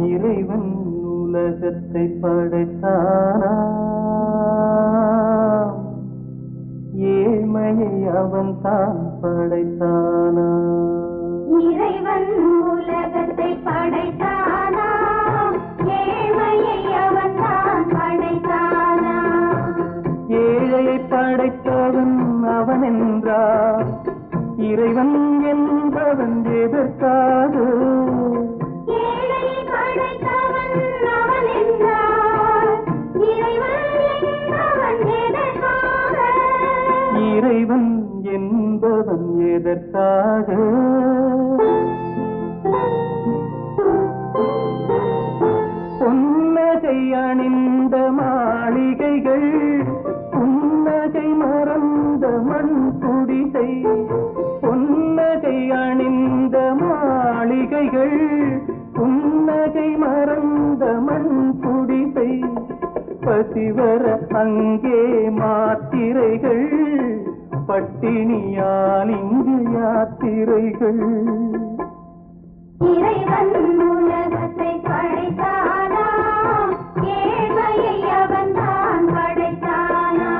இறைவன் உலகத்தை படைத்தானா, ஏழ்மையை அவன் தான் படைத்தானா? இறைவன் உலகத்தை படைத்தானா, ஏழ்மையை அவன் தான் படைத்தானா? ஏழையை படைத்தவன் அவன் என்றார், இறைவன் என்பவன் எதற்காக? ஏழையை படைத்தவன் அவன் என்றார், இறைவன் என்பவன் எதற்காக? இறைவன் என்பவன் எதற்காக? புன்னகை அணிந்த மாளிகைகள், புன்னகை மறந்த மண் குடிசை. புன்னகை அணிந்த மாளிகைகள், புன்னகை மறந்த மண் குடிசை. பசிவர அங்கே மாத்திரைகள், பட்டினியால் இங்கு யாத்திரைகள். இறைவன் உலகத்தை படைத்தானா, ஏழ்மையை அவன் தான் படைத்தானா?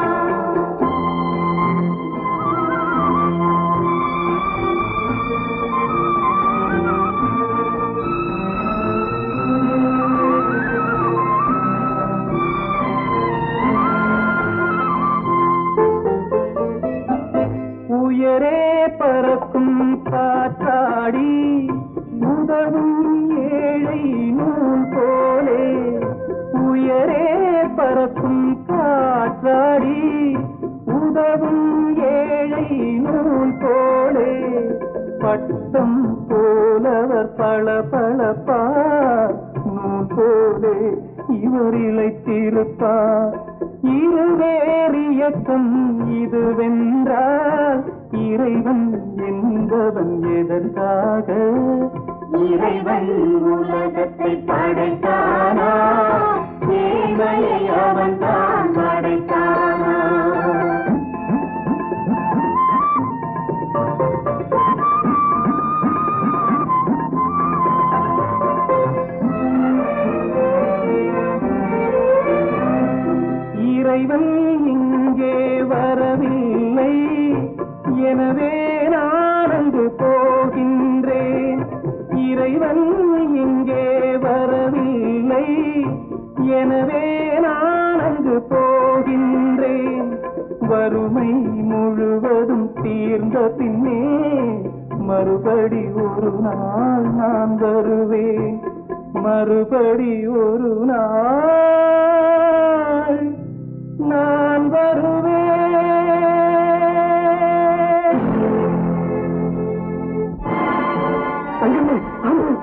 உயரே பறக்கும் காற்றாடி, உதவும் ஏழை நூல் போலே. உயரே பறக்கும் காற்றாடி, உதவும் ஏழை நூல் போலே. பட்டம் போலவர் பளபளப்பார், நூல் போலே இவர் இளைத்திருப்பார். இருவேறு இயக்கம் இதுவென்றால், இறைவன் என்பவன் எதற்காக? இறைவன் உலகத்தை படைத்தானா, ஏழ்மையை அவன் தான் படைத்தானா? இறைவன் இங்கே வரவில்லை, எனவே நான் அங்கு போகின்றேன். இறைவன் இங்கே வரவில்லை, எனவே நான் அங்கு போகின்றேன். வறுமை முழுவதும் தீர்ந்த பின்னே மறுபடி ஒரு நாள் நான் வருவேன். மறுபடி ஒரு நாள் நான் வருவேன். தங்கமே, ஆமாம்.